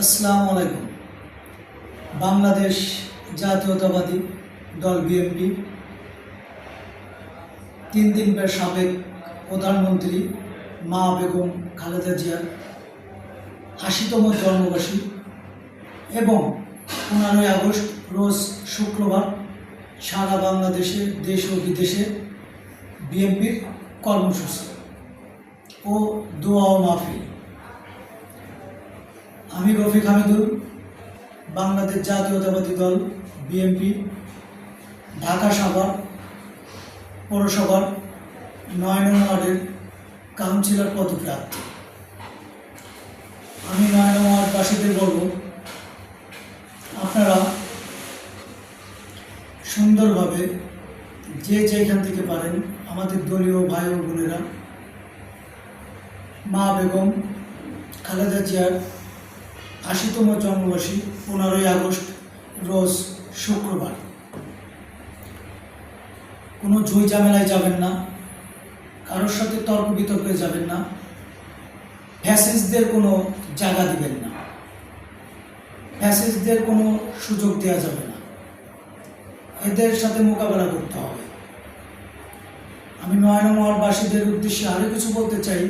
আসসালামু আলাইকুম। বাংলাদেশ জাতীয়তাবাদী দল বিএনপি 3 দিন পর সাবেক প্রধানমন্ত্রী মা বেগম খালেদা জিয়ার ৮০তম জন্মবার্ষিকী এবং 15ই আগস্ট রোজ শুক্রবার সারা বাংলাদেশে দেশ ও বিদেশে বিএনপির কর্মসূচি ও দোয়া ও মাহফিল। আমি রফিক হামিদুল, বাংলাদেশ জাতীয়তাবাদী দল বিএনপি ঢাকা সাভার পৌরসভার 9 নং ওয়ার্ডের কাউন্সিলর পদপ্রার্থী। আমি 9 নং ওয়ার্ডবাসীদের বলব, আপনারা সুন্দরভাবে যে যেখান থেকে পারেন আমাদের দলীয় ভাই ও বোনেরা মা বেগম খালেদা জিয়ার ৮০তম জন্মবার্ষিকী 15ই আগস্ট রোজ শুক্রবার কোনো ঝুই ঝামেলায় যাবেন না, কারোর সাথে তর্ক বিতর্কে যাবেন না, ফ্যাসিস্টদের কোনো জায়গা দিবেন না, ফ্যাসিস্টদের কোনো সুযোগ দেওয়া যাবে না, এদের সাথে মোকাবেলা করতে হবে। আমি 9 নং ওয়ার্ডবাসীদের উদ্দেশ্যে আরও কিছু বলতে চাই।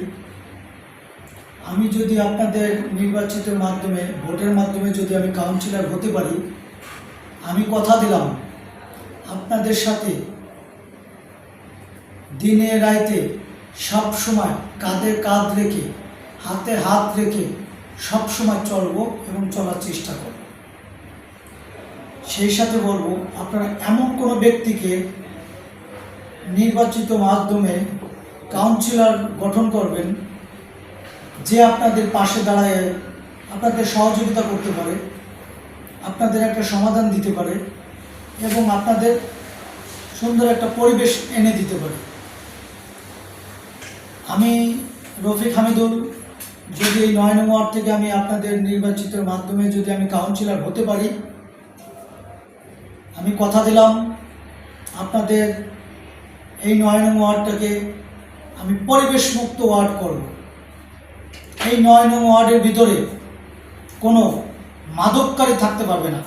আমি যদি আপনাদের নির্বাচিতের মাধ্যমে ভোটের মাধ্যমে যদি আমি কাউন্সিলর হতে পারি, আমি কথা দিলাম আপনাদের সাথে দিনে রাইতে সব সময় কাঁধে কাঁধ রেখে হাতে হাত রেখে সব সময় চলব এবং চলার চেষ্টা করব। সেই সাথে বলবো, আপনারা এমন কোনো ব্যক্তিকে নির্বাচিত মাধ্যমে কাউন্সিলর গঠন করবেন যে আপনাদের পাশে দাঁড়ায় আপনাদের সহযোগিতা করতে পারে, আপনাদের একটা সমাধান দিতে পারে এবং আপনাদের সুন্দর একটা পরিবেশ এনে দিতে পারে। আমি রফিক হামিদুল যদি এই 9 নং ওয়ার্ড থেকে আমি আপনাদের নির্বাচিতের মাধ্যমে যদি আমি কাউন্সিলর হতে পারি, আমি কথা দিলাম আপনাদের এই 9 নং ওয়ার্ডটাকে আমি পরিবেশ মুক্ত ওয়ার্ড করব। এই 9 নং ওয়ার্ডের ভিতরে কোনো মাদককারী থাকতে পারবে না,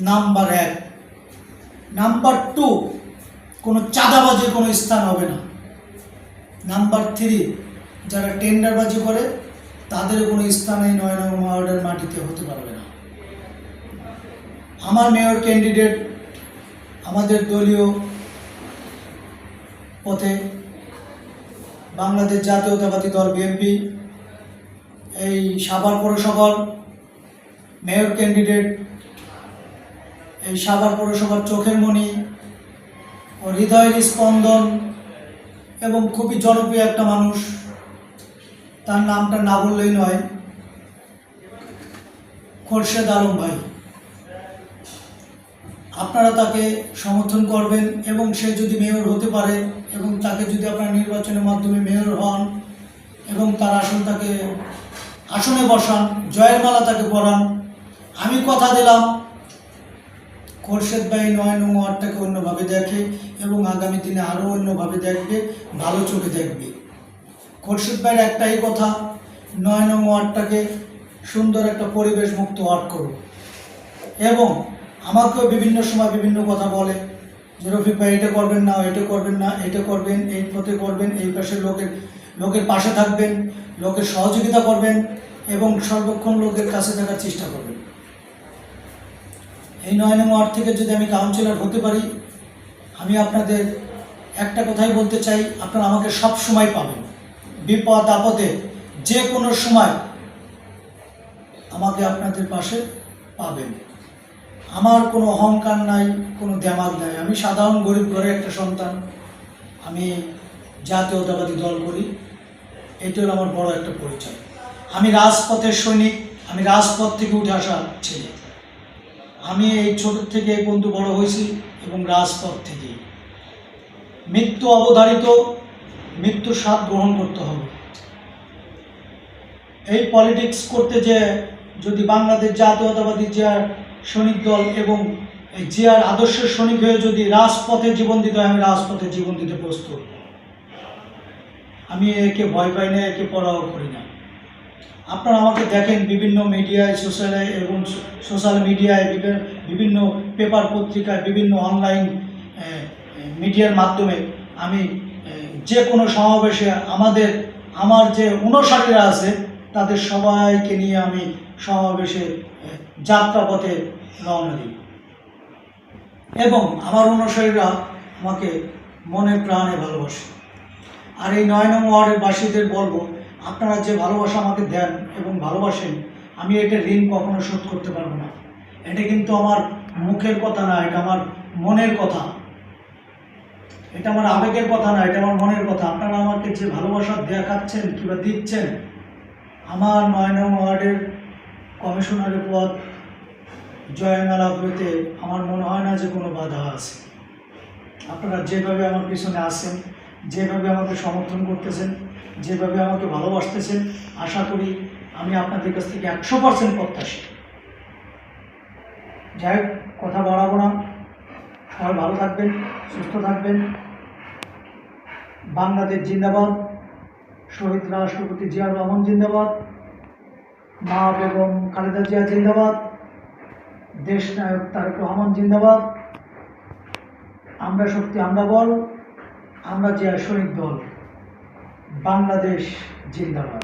নাম্বার 1। নাম্বার 2, কোনো চাঁদাবাজির কোনো স্থান হবে না। নাম্বার 3, যারা টেন্ডারবাজি করে তাদের কোনো স্থান এই 9 নং ওয়ার্ডের মাটিতে হতে পারবে না। আমার মেয়র ক্যান্ডিডেট আমাদের দলীয় পথে বাংলাদেশ জাতীয়তাবাদী দল বিএনপি এই সাভার পৌরসভার মেয়র ক্যান্ডিডেট, এই সাভার পৌরসভার চোখের মণি ও হৃদয়ের স্পন্দন এবং খুবই জনপ্রিয় একটা মানুষ, তার নামটা না বললেই নয়, খোরশেদ আলম ভাই। আপনারা তাকে সমর্থন করবেন এবং সে যদি মেয়র হতে পারে এবং তাকে যদি আপনারা নির্বাচনের মাধ্যমে মেয়র হন এবং তার আসনে বসান, জয়ের মালা তাকে পরান, আমি কথা দিলাম খোরশেদ ভাই 9 নং ওয়ার্ডটাকে অন্যভাবে দেখে এবং আগামী দিনে আরও অন্যভাবে দেখবে, ভালো চোখে দেখবে। খোরশেদ ভাইয়ের একটাই কথা, 9 নং ওয়ার্ডটাকে সুন্দর একটা পরিবেশ মুক্ত ওয়ার্ড করব। এবং আমাকেও বিভিন্ন সময় বিভিন্ন কথা বলে যে রফিক ভাই এটা করবেন না, এটা করবেন না, এটা করবেন, এই পথে করবেন, এই পাশে লোকের পাশে থাকবেন, লোকের সহযোগিতা করবেন এবং সর্বক্ষণ লোকের কাছে থাকার চেষ্টা করবেন। এই 9 নং ওয়ার্ড থেকে যদি আমি কাউন্সিলর হতে পারি, আমি আপনাদের একটা কথাই বলতে চাই, আপনারা আমাকে সব সময় পাবেন, বিপদ আপদে যে কোনো সময় আমাকে আপনাদের পাশে পাবেন। আমার কোনো অহংকার নাই, কোনো দেমাগ নাই। আমি সাধারণ গরিব ঘরের একটা সন্তান, আমি জাতীয়তাবাদী দল করি, এটি হলো আমার বড় একটা পরিচয়। আমি রাজপথের সৈনিক, আমি রাজপথ থেকে উঠে আসা ছেলে। আমি এই ছোট থেকে এই পর্যন্ত বড় হয়েছি এবং রাজপথ থেকে। মৃত্যু অবধারিত, মৃত্যুর স্বাদ গ্রহণ করতে হবে। এই পলিটিক্স করতে যে যদি বাংলাদেশ জাতীয়তাবাদী জিয়ার সৈনিক দল এবং এই জিয়ার আদর্শের সৈনিক হয়ে যদি রাজপথে জীবন দিতে হয়, আমি রাজপথে জীবন দিতে প্রস্তুত। আমি একে ভয় পাই না, একে পরাও করি না। আপনারা আমাকে দেখেন বিভিন্ন মিডিয়ায়, সোশ্যাল মিডিয়ায়, বিভিন্ন পেপার পত্রিকায়, বিভিন্ন অনলাইন মিডিয়ার মাধ্যমে আমি যে কোনো সমাবেশে আমার যে অনুসারীরা আছে তাদের সবাইকে নিয়ে আমি সমাবেশে যাত্রাপথে রওনা দিই এবং আমার অনুসারীরা আমাকে মনে প্রাণে ভালোবাসে। আর এই ৯ নং ওয়ার্ডের বাসীদের বলবো, আপনারা যে ভালোবাসা আমাকে দেন এবং ভালোবাসেন, আমি এটা ঋণ কখনো শোধ করতে পারবো না। এটা কিন্তু আমার মুখের কথা না, এটা আমার মনের কথা, এটা আমার আবেগের কথা না, এটা আমার মনের কথা। আপনারা আমাকে যে ভালোবাসা দেখাচ্ছেন কিংবা দিচ্ছেন, আমার ৯ নং ওয়ার্ডের কমিশনারের পদ জয়মালা হইতে আমার মনে হয় না যে কোনো বাধা আছে। আপনারা যেভাবে আমার পিছনে আছেন, যেভাবে আমাকে সমর্থন করতেছেন, যেভাবে আমাকে ভালোবাসতেছেন, আশা করি আমি আপনাদের কাছ থেকে 100% প্রত্যাশী। যাই হোক, কথা বাড়াবো না, সবাই ভালো থাকবেন, সুস্থ থাকবেন। বাংলাদেশ জিন্দাবাদ, শহীদ রাষ্ট্রপতি জিয়াউর রহমান জিন্দাবাদ, মা বেগম খালেদা জিয়া জিন্দাবাদ, দেশ নায়ক তারেক রহমান জিন্দাবাদ। আমরা শক্তি, আমরা বল, আমরা জিয়া শহীদ দল। বাংলাদেশ জিন্দাবাদ।